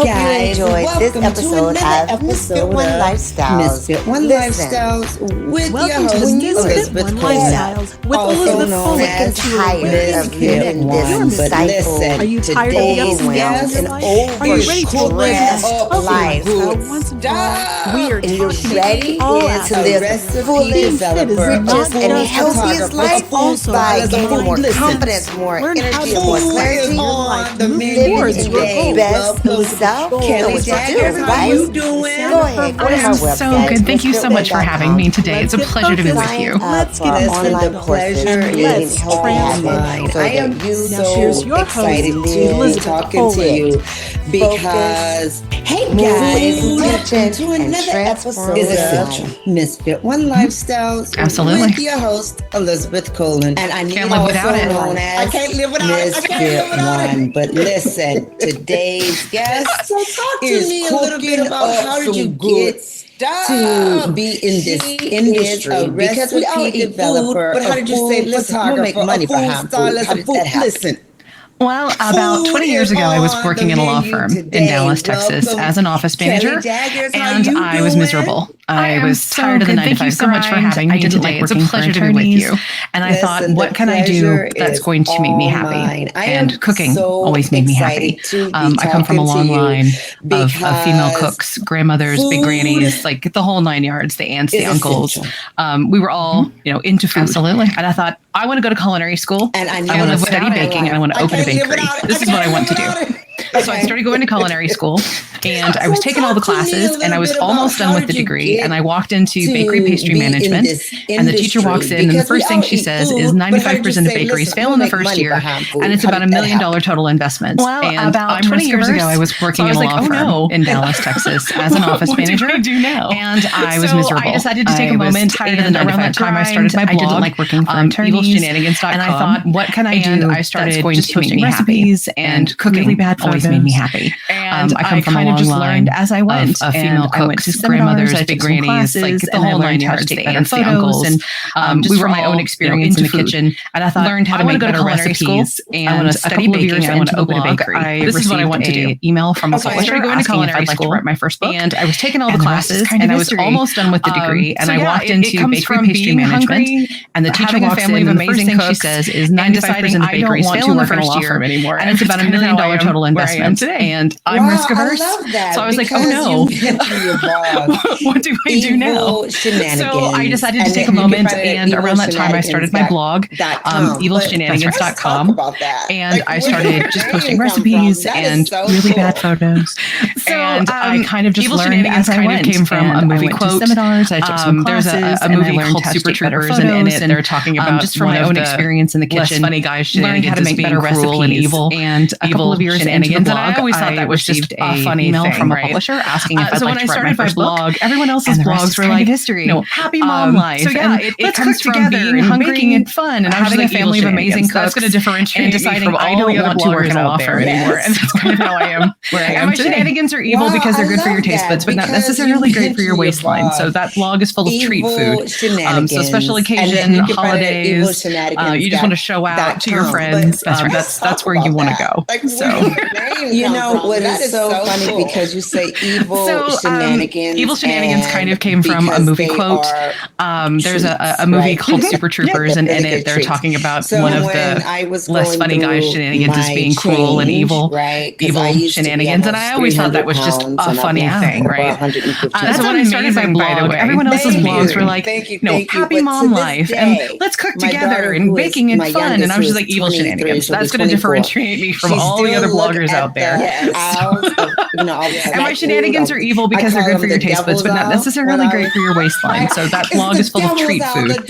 hope you enjoyed this episode of Misfit One Lifestyles. Misfit One Lifestyles with your host, Elizabeth Lifestyles with Elizabeth known as tired of living this cycle. Are you tired of the ups and downs in life? Are you ready to live a life? Once and for all, we are And you're talking ready all to live the fullest, richest, and healthiest life by gaining more confidence, more energy, and more clarity. Living your best self. Kelly Daggers, how you doing? Go ahead. Go to our website. So good. Thank you so much for having me today. It's a pleasure to be with you. Let's get the pleasure is all mine. I am so excited to be talking to you because, hey guys, welcome to another episode of Misfit One Lifestyles. Absolutely. With your host, Elizabeth Coleman. And I Can't live without it. Known as I can't live without it. Misfit One. But listen, today's guest So talk to is me a little bit cooking about up how did you some get good started to be in this She industry is a because we all recipe eat developer. food, but how did you say, listen, I'm gonna make money behind food? How did that happen? Listen. Well, about 20 years ago, I was working in a law firm in Dallas, Texas, as an office manager, and I was miserable. I was tired of the 9 to 5 grind. Thank you so much for having me today. It's a pleasure to be with you. And I thought, what can I do that's going to make me happy? And cooking always made me happy. I come from a long line of female cooks, grandmothers, big grannies, like the whole 9 yards, the aunts, the uncles. We were all, into food. Absolutely. And I thought, I want to go to culinary school. And I want to study baking, and I want to open a bakery. This is what I want to do. So I started going to culinary school, and I was taking all the classes, and I was almost done with the degree, and I walked into bakery pastry management, and the teacher walks in, and the first thing she says is 95% of bakeries fail in the first year, and it's about $1 million total investment. Well, and about 20 years ago, I was working in a law firm in Dallas, Texas, as an office manager. What do I do now? And I was miserable. I decided to take a moment, and around that time, I started my blog. I didn't like working for evilshenanigans.com, and I thought, what can I do? I started just posting recipes and cooking. Really bad always made me happy. And I come from kind of just learned as I went. Of female cooks, grandmothers, big grannies, like the whole 9 yards, the aunts, the uncles, and we were my own experience in the kitchen. And I thought, learned how to make better recipes, and I want to study baking, and I want to open a bakery. This is what I want to do. Email from a publisher. I started going to culinary school, write my first book, and I was taking all the classes, and I was almost done with the degree, and I walked into bakery pastry management, and the teacher walks in, and the first thing she says is 95% of bakeries fail in the first year, and it's about $1 million total investment. And I'm risk averse. So I was like, oh no, what do I do now? So I decided to take a moment, and around that time I started my blog, evilshenanigans.com, and I started just posting recipes and really bad photos. And I kind of just learned as I went. Came from a movie quote. Seminars, I took some classes. There's a movie called Superpower, and in it they're talking about just from my own experience in the kitchen, funny guys shenanigans, how to make better recipes and evil, and a couple of years shenanigans. And I always thought that was just a funny email from a publisher asking if I'd like to write my first blog. Everyone else's blogs were like history, happy mom life. So yeah, it comes from being hungry and fun, and having a family of amazing cooks. That's going to differentiate and deciding me from I don't want to work in a law firm anymore, and that's kind of how I am where I am today. My shenanigans are evil because they're good for your taste buds, but not necessarily great for your waistline. So that blog is full of treat food. So special occasion, holidays, you just want to show out to your friends. That's where you want to go. So what is so funny because you say evil shenanigans. Evil shenanigans kind of came from a movie quote. There's a movie called Super Troopers, and in it they're talking about one of the less funny guys' shenanigans as being cruel and evil, evil shenanigans. And I always thought that was just a funny thing, right? So when I started my blog, everyone else's blogs were like, happy mom life, and let's cook together, and baking and fun. And I was just like, evil shenanigans. That's going to differentiate me from all the other bloggers out there. And my shenanigans are evil because they're good for your taste buds, but not necessarily great for your waistline. So that blog is full of treat food.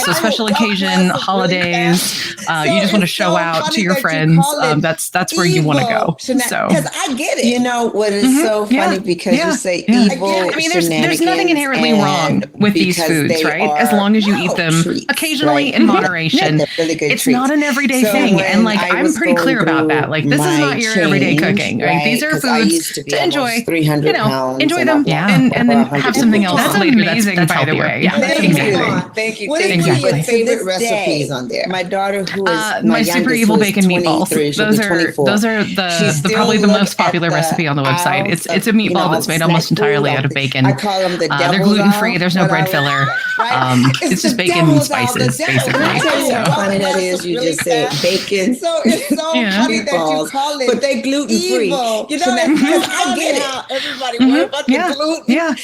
So special occasion, holidays, you just want to show out to your friends. That's where you want to go. So because I get it. What is so funny because you say evil. I mean, there's nothing inherently wrong with these foods, right? As long as you eat them occasionally in moderation. It's not an everyday thing, and like I'm pretty clear about that. Like this is not your everyday cooking, right? these are foods to enjoy. 300 pounds enjoy them, and then have something else later. That's by the way. Yeah, thank you. What are your favorite recipes on there? My daughter, who is my super evil bacon meatballs. Those are the probably the most popular recipe on the website. It's a meatball that's made almost entirely out of bacon. I call them the they're gluten free. There's no bread filler. It's just bacon and spices, basically. How funny that is. You just said bacon. So it's so funny that you call it, but they gluten free. You know, I get it. Everybody worry about the gluten. Yeah.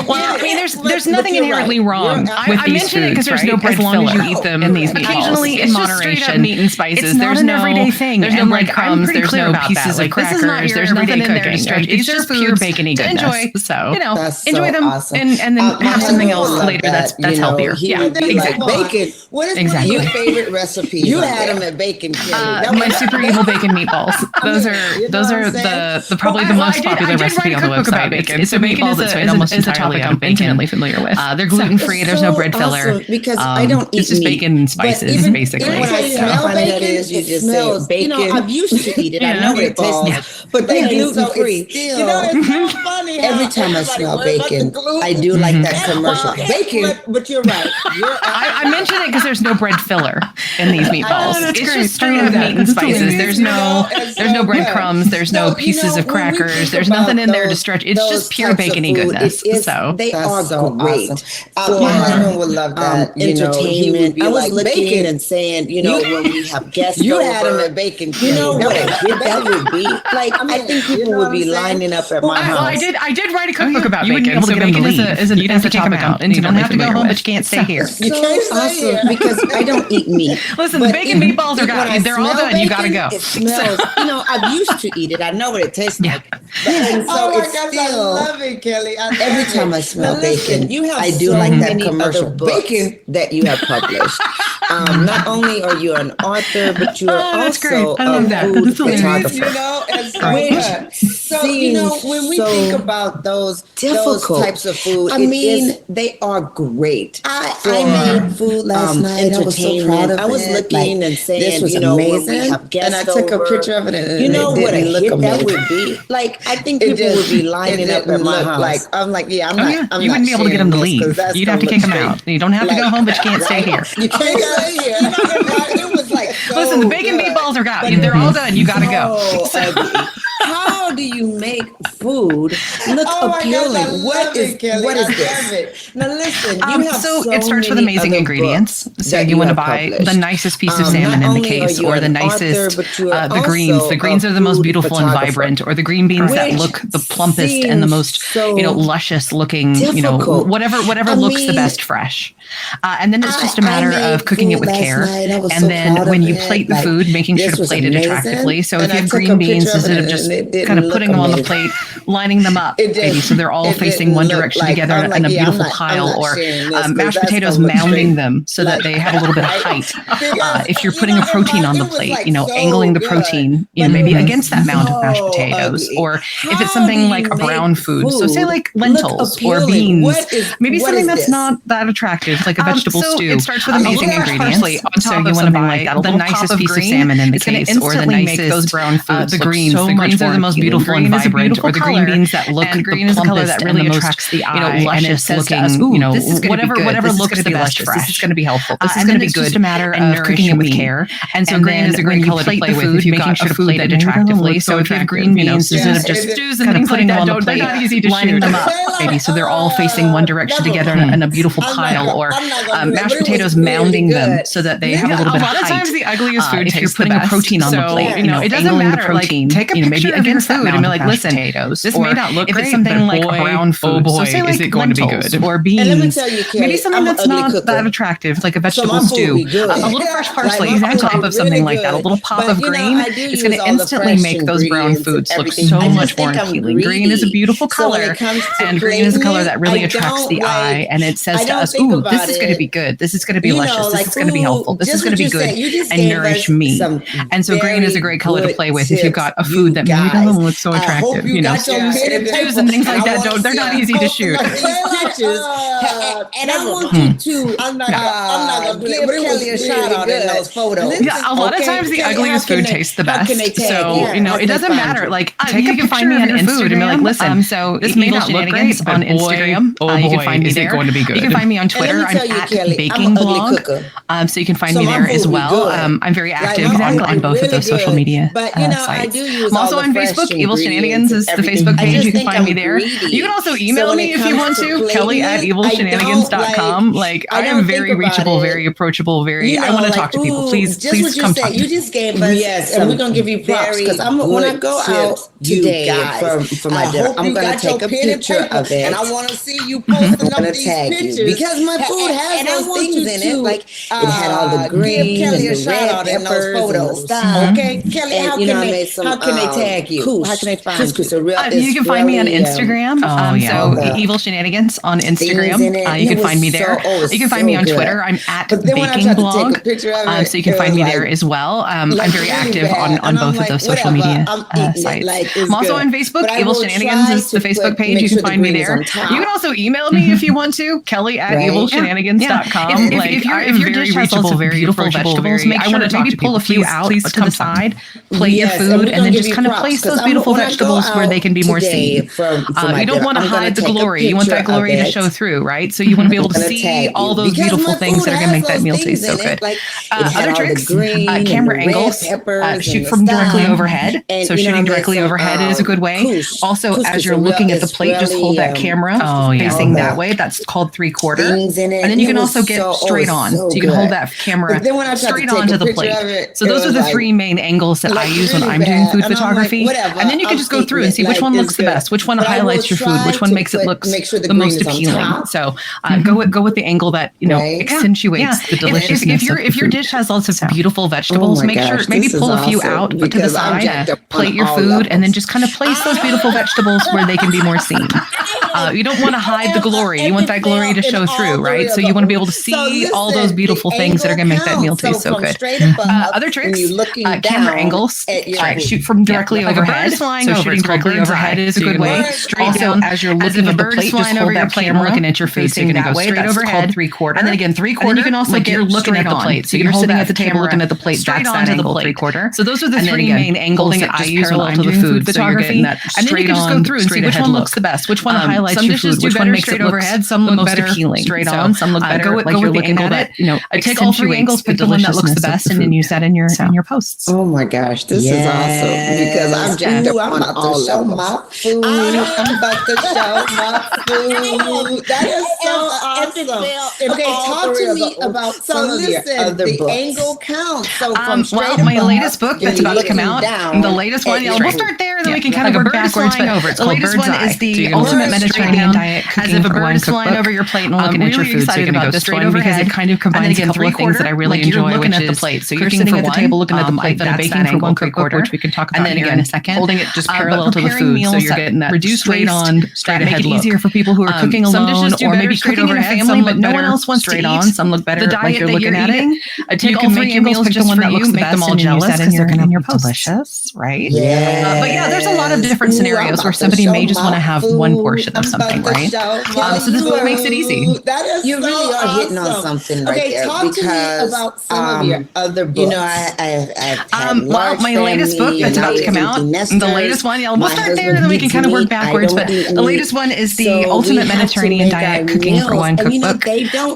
Well, I mean, there's nothing inherently wrong with these foods, because there's no bread filler. As long as you eat them in these meatballs. Occasionally, in moderation, meat and spices. It's not an everyday thing. There's no breadcrumbs. There's no pieces of crackers. There's nothing in there to stretch. It's just pure bacony goodness. Enjoy. So enjoy them, and then have something else later that's healthier. Yeah, exactly. Bacon. What is your favorite recipe? You had them at Bacon Kelly. My super evil bacon meatballs. Those are the probably the most popular recipe on the website. It's a meatball that's made almost entirely out of bacon. Intimately familiar with. They're gluten free. There's no bread filler. Because I don't eat it's just bacon and spices, basically. When I smell bacon, you just say bacon. You know, I'm used to eat it. I know what it tastes like, but they're gluten free. You know, it's so funny. Every time I smell bacon, I do like that commercial. Bacon, but you're right. I mention it because there's no bread filler in these meatballs. It's just straight up meat and spices. There's no breadcrumbs. There's no pieces of crackers. There's nothing in there to stretch. It's just pure bacony goodness. So they are great. My husband would love that. Entertainment. I was looking and saying, when we have guests, you had them at Bacon. You know what a hit that would be. Like, I think people would be lining up at my house. Well, I did write a cookbook about bacon. So bacon is a topic out, and you don't have to go home, but you can't stay here. You can't stay here because I don't eat meat. Listen, the bacon meatballs are gone. They're all done. You gotta go. It smells. I'm used to eat it. I know what it tastes like. And so I love it, Kelly. Every time I smell bacon, I do like that commercial bacon that you have published. Not only are you an author, but you are also a food photographer. So when we think about those types of food, they are great. I made food last night. I was so proud of it. I was looking and saying, this was amazing. And I took a picture of it, and what a hit that would be. Like, I think people would be lining up at my house. I'm like, I'm not. You wouldn't be able to get them to leave. You'd have to kick them out. You don't have to go home, but you can't stay here. You can't stay here. It was like listen, the bacon meatballs are gone. They're all done. You gotta go. How do you make food look appealing? What is this? Now listen, it starts with amazing ingredients. So you want to buy the nicest piece of salmon in the case, or the nicest, the greens. The greens are the most beautiful and vibrant, or the green beans that look the plumpest and the most, luscious looking, whatever looks the best fresh. And then it's just a matter of cooking it with care. And then when you plate the food, making sure to plate it attractively. So if you have green beans, instead of just kind of putting them on the plate, lining them up, maybe so they're all facing one direction together in a beautiful pile, or mashed potatoes, mounding them so that they have a little bit of height. If you're putting a protein on the plate, angling the protein, maybe against that mound of mashed potatoes, or if it's something like a brown food, so say like lentils or beans, maybe something that's not that attractive, like a vegetable stew. It starts with amazing ingredients. So you want to buy the nicest piece of salmon in the case, or the nicest those brown foods. The greens are the most beautiful and vibrant, or the green beans that look the plumpest and the most luscious looking. Whatever looks the best fresh. This is going to be helpful. This is going to be good. It's just a matter of cooking it with care. And so green is a great color to play with. If you've got a food that attractively. So if you have green beans, instead of just stews and things like that, they're not easy to lining them up, maybe so they're all facing one direction together in a beautiful pile, or mashed potatoes, mounding them so that they have a little bit of height. A lot of times the ugliest food tastes the best. If you're putting a protein on the plate, it doesn't matter. Protein, take a maybe against that mound, like, listen, potatoes. This may not look great, if it's something like a brown food, so say like lentils or beans, maybe something that's not that attractive, like a vegetable stew, a little fresh parsley on top of something like that, a little pop of green, it's going to instantly make those brown foods look so much more appealing. Green is a beautiful color, and green is a color that really attracts the eye, and it says to us, ooh, this is going to be good, this is going to be luscious, this is going to be helpful, this is going to be good and nourish me. And so green is a great color to play with if you've got a food that maybe doesn't look so attractive. You know, stews and things like that. They're not easy to shoot. And I want you to. I'm not gonna give Kelly a shout out in those photos. Yeah, a lot of times the ugliest food tastes the best. So you know, it doesn't matter. Like, take a picture of your food and be like, listen, so this may not look great on Instagram. You can find me there. Going to be good. You can find me on Twitter. I'm at Baking Blog. So you can find me there as well. I'm very active on both of those social media sites. I'm also on Facebook. Evil Shenanigans is the Facebook page. You can find me there. You can also email me if you want to. Kelly@evilshenanigans.com. Like, I am very reachable, very approachable, very. I want to talk to people. Please come talk to me. You just gave us, and we're gonna give you props because when I go out today for my dinner, I'm gonna take a picture of it, and I want to see you posting up these pictures because my food has those things in it. Like it had all the green and the red peppers and stuff. Okay, Kelly, how can they tag you? How can they find you? You can find me on Instagram. So Evil Shenanigans on Instagram. You can find me there. You can find me on Twitter. I'm at Baking Blog. So you can find me there as well. I'm very active on both of those social media sites. I'm also on Facebook. Evil Shenanigans is the Facebook page. You can find me there. You can also email me if you want to. Kelly@evilshenanigans.com. If your dish has lots of beautiful vegetables, make sure to maybe pull a few out to the side, plate your food, and then just kind of place those beautiful vegetables where they can be more seen. You don't want to hide the glory. You want that glory to show through, right? So you want to be able to see all those beautiful things that are going to make that meal taste so good. Other tricks, camera angles, shoot from directly overhead. So shooting directly overhead is a good way. Also, as you're looking at the plate, just hold that camera facing that way. That's called 3/4. And then you can also get straight on. So you can hold that camera straight onto the plate. So those are the three main angles that I use when I'm doing food photography. And then you can just go through and see which one looks the best, which one highlights your food, which one makes it look the most appealing. So go with the angle that accentuates the deliciousness. If your dish has lots of beautiful vegetables, make sure maybe pull a few out to the side, plate your food, and then just kind of place those beautiful vegetables where they can be more seen. You don't want to hide the glory. You want that glory to show through, right? So you want to be able to see all those beautiful things that are going to make that meal taste so good. Other tricks, camera angles. Shoot from directly overhead. So shooting directly overhead is a good way. Also, as you're looking at the plate, just hold that camera looking at your face. So you're going to go straight overhead. 3/4. And then again, 3/4. And you can also get looking at the plate. So you're sitting at the table looking at the plate. Straight onto the plate. 3/4. So those are the three main angles that I use when I'm doing food photography. And then you can just go through and see which one looks the best, which one highlights your food, which one makes it look some look most appealing. Straight on, some look better. Go with the angle that take all three angles, pick the one that looks the best, and then use that in your posts. Oh my gosh, this is awesome because I'm jacked up on all show my food. I'm about to show my food. That is so awesome. Okay, talk to me about some of your other books. The angle count. So my latest book that's about to come out, the latest one, we'll start there, and then we can kind of work backwards. But the latest one is the Ultimate Mediterranean Diet Cooking for One Cookbook. Flying over your plate and looking at your food. So you're going to go straight over because it kind of combines a couple of things that I really enjoy, which is so you're sitting at the table looking at the plate. I've done a baking for one cookbook, which we can talk about here in a second. Holding it just parallel to the food, so you're getting that reduced straight on, straight ahead look. Make it easier for people who are cooking alone or maybe cooking in a family, but no one else wants to eat. Some look better. The diet that you're eating. Take all three angles, pick the one that looks the best, and then use that in your post. Delicious, right? Yeah. But there's a lot of different scenarios where somebody may just want to have one portion of something, right? So this book makes it easy. You really are hitting on something right there. Talk to me about some of your other books. My latest book that's about to come out, the latest one, we'll start there and then we can kind of work backwards. But the latest one is the Ultimate Mediterranean Diet Cooking for One Cookbook.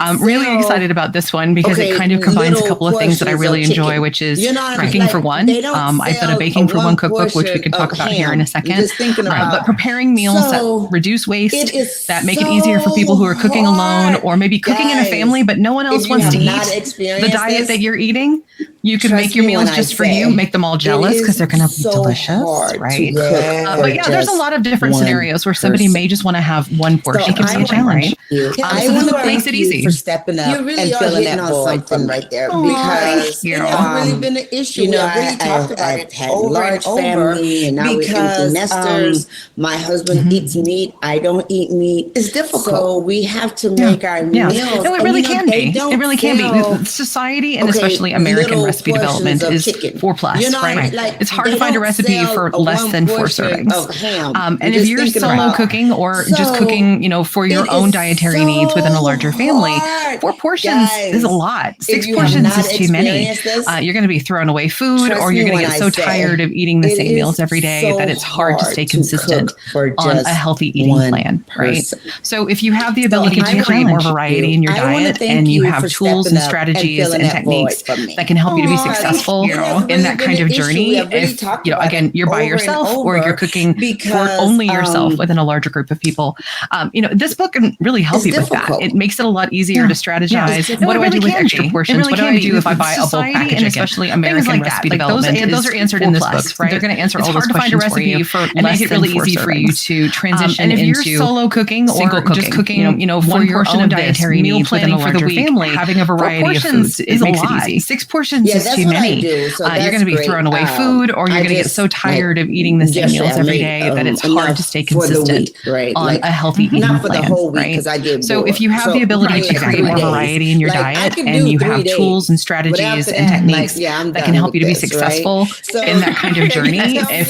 I'm really excited about this one because it kind of combines a couple of things that I really enjoy, which is cooking for one. I've done a baking for one cookbook, which we can talk about here in a second. But preparing meals that reduce waste, that make it easier for people who are cooking alone or maybe cooking in a family, but no one else wants to eat the diet that you're eating. You can make your meals just for you, make them all jealous because they're going to be delicious, right? But there's a lot of different scenarios where somebody may just want to have one portion. It can be a challenge. So this book makes it easy. For stepping up and filling that void right there because it has really been an issue. I've had large family and now we're empty nesters. My husband eats meat. I don't eat meat. It's difficult. So we have to make our meals. No, it really can be. It really can be. Society and especially American recipe development is 4+, right? It's hard to find a recipe for less than 4 servings. And if you're solo cooking or just cooking, for your own dietary needs within a larger family, 4 portions is a lot. 6 portions is too many. You're going to be throwing away food, or you're going to get so tired of eating the same meals every day that it's hard to stay consistent on a healthy eating plan, right? So if you have the ability to create more variety in your diet, and you have tools and strategies and techniques that can help you to be successful in that kind of journey, if again, you're by yourself or you're cooking for only yourself within a larger group of people, this book can really help you with that. It makes it a lot easier to strategize. What do I do with extra portions? What do I do if I buy a bulk package? And especially American recipe development. Those are answered in this book, right? They're going to answer all those questions for you and make it really easy for you to transition into you're solo cooking or just cooking, for your own dietary meal planning for the week, family, having a variety of foods, it makes it easy. 6 portions is too many. You're going to be throwing away food, or you're going to get so tired of eating the same meals every day that it's hard to stay consistent on a healthy eating plan, right? So if you have the ability to create more variety in your diet, and you have tools and strategies and techniques that can help you to be successful in that kind of journey, if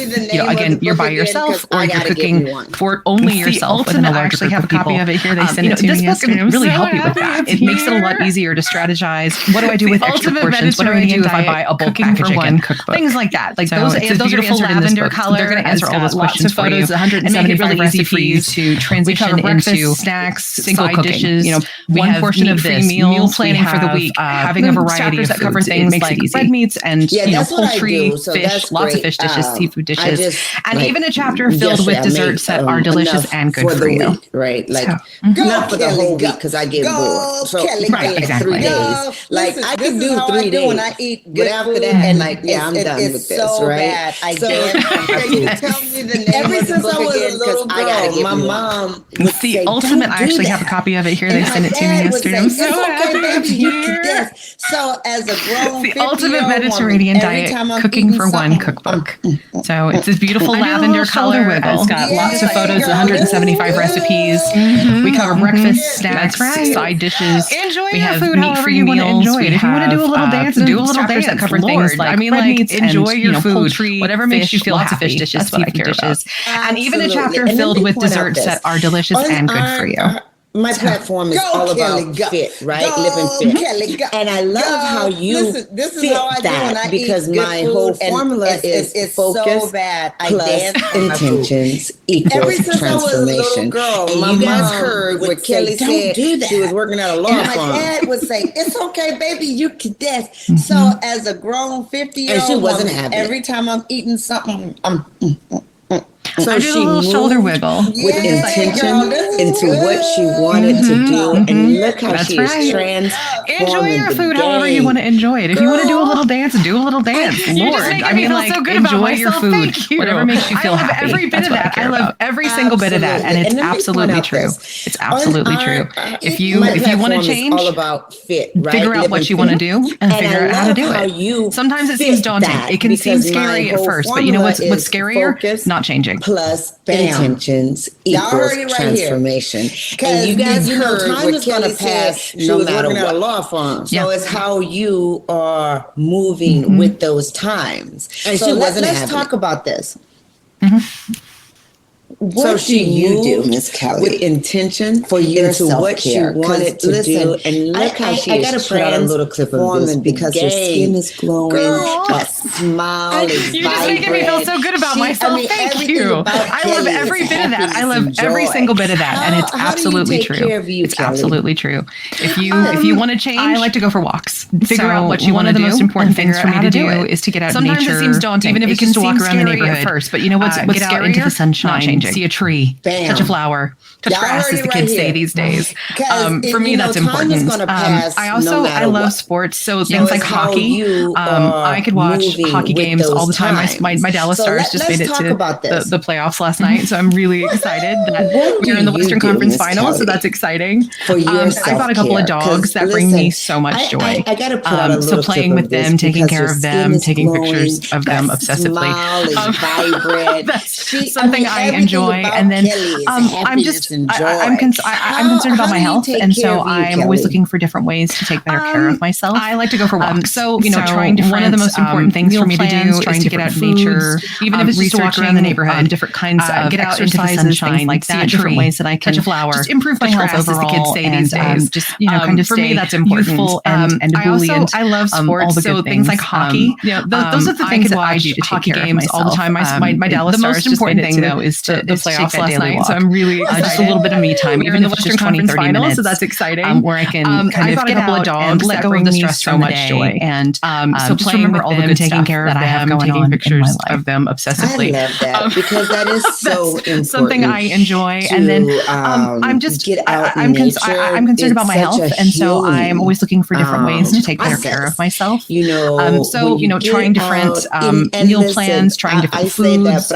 again, you're by yourself or you're cooking for only yourself within a larger group of people. They sent it to me yesterday. This book can really help you with that. It makes it a lot easier to strategize. What do I do with extra portions? What do I do if I buy a bulk package again? Things like that. Like those are beautiful lavender color. They're going to answer all those questions for you and make it really easy for you to transition into snacks, side dishes. One portion of this meal planning for the week, having a variety of that cover things like red meats and poultry, fish, lots of fish dishes, seafood dishes, and even a chapter filled with desserts that are delicious and good for you. Right, like not for the whole week because I get bored. So right, exactly. 3 days. Like I can do 3 days when I eat good food, and I'm done with this. Right? I can you tell me the name ever since I was a little girl, my mom would the ultimate. I actually have a copy of it here. They sent it to me yesterday. I'm so happy baby, you can dance. So as a grown the ultimate Mediterranean diet, cooking for one cookbook. So it's this beautiful lavender color. It's got lots of photos, 175 recipes. We cover breakfast, snacks, side dishes. Enjoy your food however you want to enjoy it. If you want to do a little dance, do a little dance. That cover things like enjoy your food, poultry, whatever makes you feel happy. Lots of fish dishes, seafood dishes, and even a chapter filled with desserts that are delicious and good for you. My platform is all about fit, right? Living fit. And I love how you fit that because my whole formula is focus plus intentions equals transformation. And you guys heard what Kelly said. She was working at a law firm. My dad would say, it's okay, baby, you can dance. So as a grown 50-year-old woman, every time I'm eating something, so I did a little shoulder wiggle with intention into what she wanted to do, and look how she is transforming. Enjoy your food however you want to enjoy it. If you want to do a little dance, do a little dance. Lord, I mean, like so enjoy your food, whatever makes you feel happy. Every bit of that. I love every single bit of that, and it's absolutely true. It's absolutely true. If you want to change, all about fit, right? Figure out what you want to do and figure out how to do it. Sometimes it seems daunting. It can seem scary at first, but you know what's scarier? Not changing. Plus intentions equals transformation. And you guys heard time is going to pass no matter what. A law firm. So it's how you are moving with those times. And so let's talk about this. What do you do, Miss Kelly, with intention for your what you wanted to do? And look how she is transforming because her skin is glowing. That smile is vibrant. You're just making me feel so good about myself. Thank you. I love every bit of that. I love every single bit of that, and it's absolutely true. It's absolutely true. If you want to change, I like to go for walks. Figure out what you want to do. One of the most important things for me to do is to get out in nature. Sometimes it seems daunting, even if it's just to walk around the neighborhood at first. But you know what's scarier? Into the sunshine. See a tree, touch a flower, touch grass, as the kids say these days. For me, that's important. I love sports, so things like hockey. I could watch hockey games all the time. My Dallas Stars just made it to the playoffs last night, so I'm really excited that we're in the Western Conference Finals. So that's exciting. I got a couple of dogs that bring me so much joy. So playing with them, taking care of them, taking pictures of them obsessively. That's something I enjoy enjoy. And then I'm concerned about my health. And so I'm always looking for different ways to take better care of myself. I like to go for walks. Trying different, one of the most important things for me to do is to get out in nature, even if it's just to walk around the neighborhood, different kinds of get out into the sunshine, like that, different ways that I can touch a flower, just improve my health overall. As the kids say these days, just kind of for me that's important. Youthful and ebullient. I love sports, so things like hockey. Those are the things that I do to take care of myself all the time. My Dallas Stars. The most important thing though is to the playoffs last night. So I'm really just a little bit of me time, even if it's just 20-30 minutes. So that's exciting. Where I can kind of get out and let go of the stress so much joy. And so just remember all the good taking care of them, taking pictures of them obsessively. I love that because that is so important. Something I enjoy. And then I'm just get out I'm concerned about my health, and so I'm always looking for different ways to take better care of myself. Trying different meal plans, trying different foods,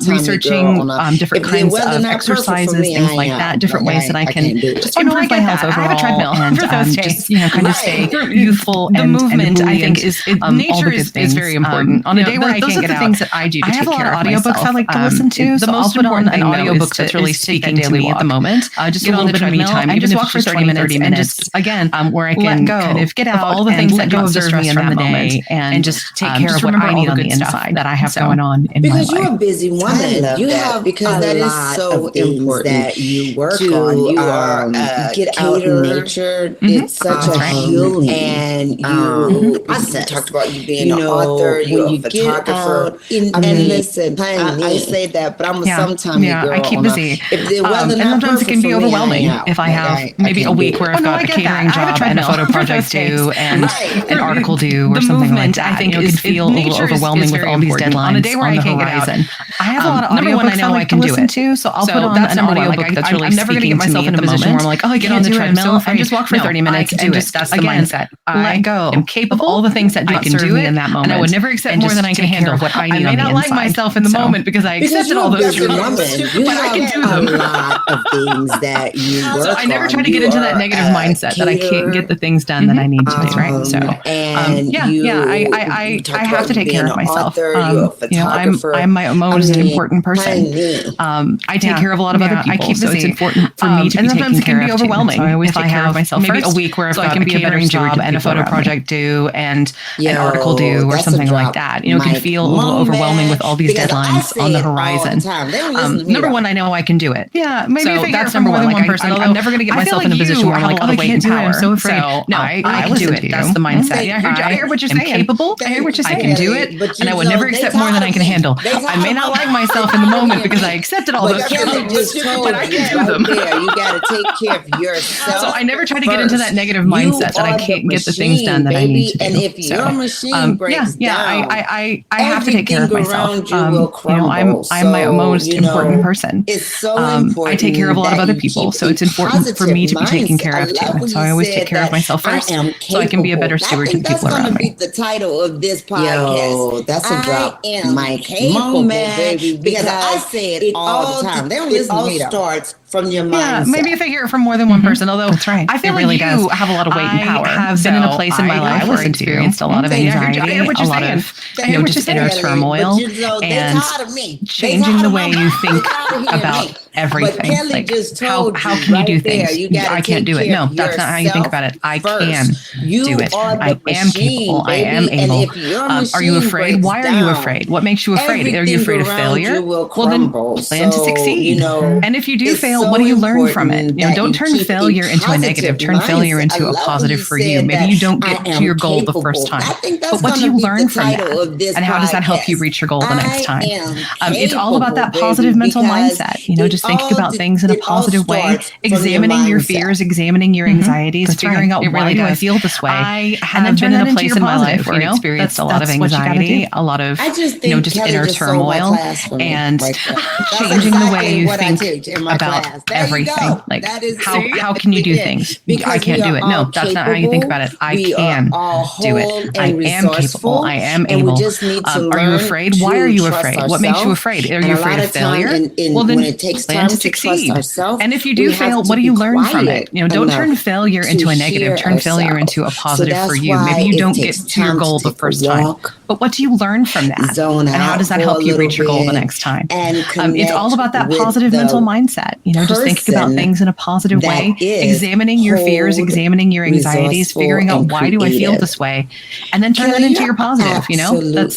researching different kinds of exercises, things like that, different ways that I can just improve my health overall. I have a treadmill for those days. Just kind of stay youthful. The movement, I think, is nature is very important. On a day where I can't get out, things that I do to take care of myself. I have a lot of audiobooks I like to listen to. The most important an audiobook that's really speaking to me at the moment. Just a little bit of me time, and just walk for 30 minutes, and just again, where I can kind of get out all the things that don't disturb me in that moment, and just take care of what I need on the inside that I have going on in my life. Because you're a busy woman, you have because that is so important that you work on. You are get out in nature. It's such a healing, and you. I talked about you being an author, you're a photographer. And listen, I say that, but I'm a sometime girl. I keep busy. And sometimes it can be overwhelming if I have maybe a week where I've got a catering job and a photo project due and an article due or something like that. I think it can feel a little overwhelming with all these deadlines on a day where I can't get out. I have a lot of audiobooks I know I can listen to, so I'll put on an audiobook that's really speaking to me at the moment. I'm never going to get myself in a position where I'm like, oh, I get on the treadmill and just walk for 30 minutes and just that's the mindset. Let go. I'm capable of all the things that I can do in that moment, and I would never accept more than I can handle. What I may not like myself in the moment because I accepted all those rules, but I can do them. A lot of things that you work on. So I never try to get into that negative mindset that I can't get the things done that I need to do. Right. So I have to take care of myself. I'm my most important person. I take care of a lot of other people. I keep busy. So it's important for me to be taken care of. And sometimes it can be overwhelming. So I always take care of myself maybe first. A week where I've got a catering job and a photo project due and an article due or something like that. It can feel a little overwhelming with all these deadlines on the horizon. Number one, I know I can do it. Yeah, maybe so if that's number one person. I'm never going to get myself in a position where I'm like, oh, I can't do it. I'm so afraid. No, I can do it. That's the mindset. I hear what you're saying. I'm capable. I hear what you're saying. I can do it, and I would never accept more than I can handle. I may not like myself in the moment because I accepted all those rules, but I can do them. You got to take care of yourself. So I never try to get into that negative mindset that I can't get the things done that I need to do. And if your machine breaks down, I have to take care of myself. I'm my most important person. It's so important. I take care of a lot of other people, so it's important for me to be taken care of too. So I always take care of myself first, so I can be a better steward to the people around me. That's going to be the title of this podcast. Yo, that's a drop mic moment, baby. Because I say it all the time. They don't listen to me though. It all starts from your mindset. Yeah, maybe if I hear it from more than one person, although that's right. I feel like you have a lot of weight and power. I have been in a place in my life where I experienced a lot of anxiety, a lot of just inner turmoil, and changing the way you think about everything. Like how can you do things? I can't do it. No, that's not how you think about it. I can do it. I am capable. I am able. Are you afraid? Why are you afraid? What makes you afraid? Are you afraid of failure? Well, then plan to succeed. And if you do fail, what do you learn from it? Don't turn failure into a negative. Turn failure into a positive for you. Maybe you don't get to your goal the first time, but what do you learn from that? And how does that help you reach your goal the next time? It's all about that positive mental mindset. Just thinking about things in a positive way, examining your fears, examining your anxieties, figuring out why do I feel this way. I have been in a place in my life where I experienced a lot of anxiety, a lot of just inner turmoil, and changing the way you think about everything. Like how can you do things? I can't do it. No, that's not how you think about it. I can do it. I am capable. I am able. Are you afraid? Why are you afraid? What makes you afraid? Are you afraid of failure? Well, then plan to succeed. And if you do fail, what do you learn from it? Don't turn failure into a negative, turn failure into a positive for you. Maybe you don't get to your goal the first time, but what do you learn from that? And how does that help you reach your goal the next time? It's all about that positive mental mindset, just thinking about things in a positive way, examining your fears, examining your anxieties, figuring out why do I feel this way, and then turn that into your positive,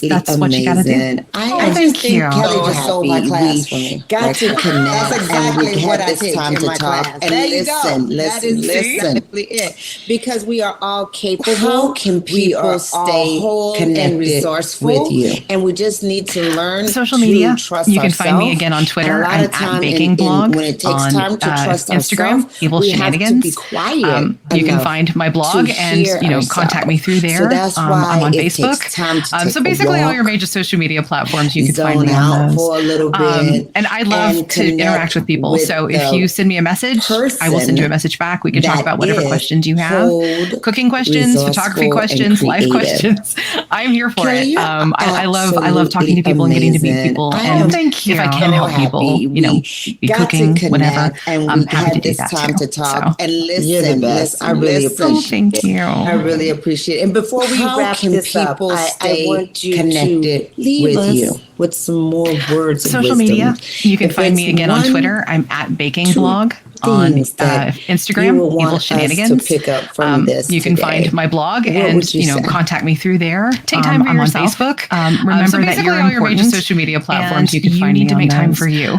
that's what you got to do. I just think Kelly just stole my class for me. Got to connect. That's exactly what I take in my class. And listen. Because we are all capable. How can people stay connected with you? And we just need to learn social media. Trust you can find me again on Twitter. I'm at Baking Blog. When it takes time to trust Instagram, Evil Shenanigans. You can find my blog and contact me through there. I'm on Facebook. So basically all your major social media platforms, you can find me on those. For a little bit, and I love to interact with people. So if you send me a message, I will send you a message back. We can talk about whatever questions you have. Cooking questions, photography questions, life questions. I'm here for it. I love talking to people and getting to meet people. And if I can help people, be cooking, whatever, I'm happy to do that time too. to talk and listen. You're the best. I really appreciate it. Thank you. I really appreciate it. And before we wrap this up, I want you connected with you with some more words of social media. You can find me again on Twitter. I'm at Baking Blog. On Instagram, Evil Shenanigans. To pick up from this you can find my blog and contact me through there. Take time for yourself. On Facebook. Remember that you're all your major social media platforms. You can find me to make time for you.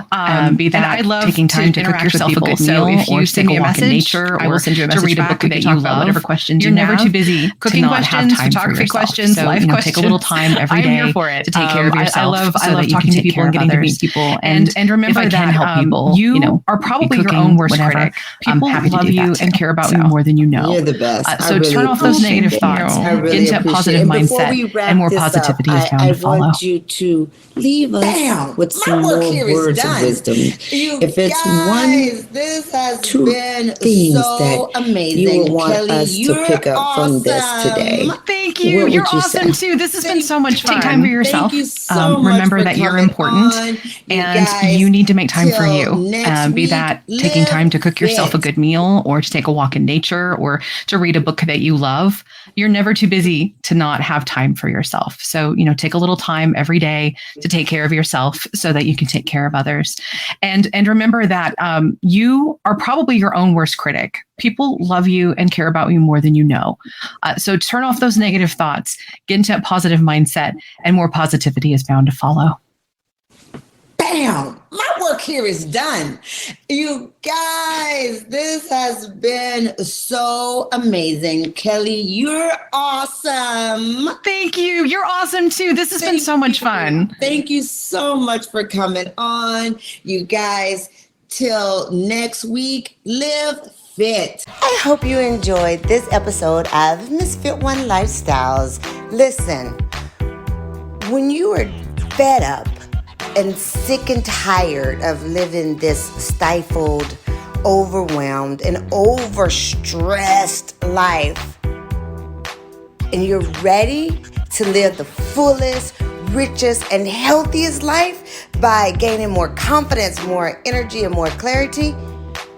Be that I love taking time to cook yourself a good meal. If you send me a message, I will send you a message to read a book that you love. Whatever questions you're never too busy. Cooking questions, photography questions, life questions. Take a little time every day to take care of yourself. I love talking to people and getting to meet people. And remember that help people. You are probably your own worst critic. People love you and care about you more than you know. You're the best. So turn off those negative thoughts, get into a positive mindset, and more positivity is bound to follow. I want you to leave us with some more words of wisdom. If it's one, this has two things that you want us to pick up from this today. Thank you. You're awesome too. This has been so much fun. Take time for yourself. Remember that you're important and you need to make time for you. Be that taking time to cook yourself a good meal or to take a walk in nature or to read a book that you love. You're never too busy to not have time for yourself. So, take a little time every day to take care of yourself so that you can take care of others. And remember that you are probably your own worst critic. People love you and care about you more than you know. So turn off those negative thoughts, get into a positive mindset, and more positivity is bound to follow. Bam! My work here is done. You guys, this has been so amazing. Kelly, you're awesome. Thank you. You're awesome too. This has been so much fun. Thank you so much for coming on. You guys, till next week, live fit. I hope you enjoyed this episode of Misfit One Lifestyles. Listen, when you are fed up and sick and tired of living this stifled, overwhelmed, and overstressed life, and you're ready to live the fullest, richest, and healthiest life by gaining more confidence, more energy, and more clarity,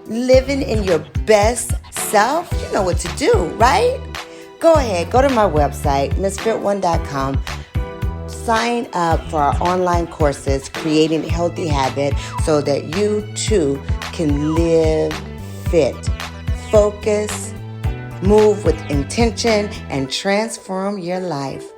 living in your best self, you know what to do, right? Go ahead, go to my website, misfit1.com. Sign up for our online courses, Creating Healthy Habit, so that you too can live fit, focus, move with intention, and transform your life.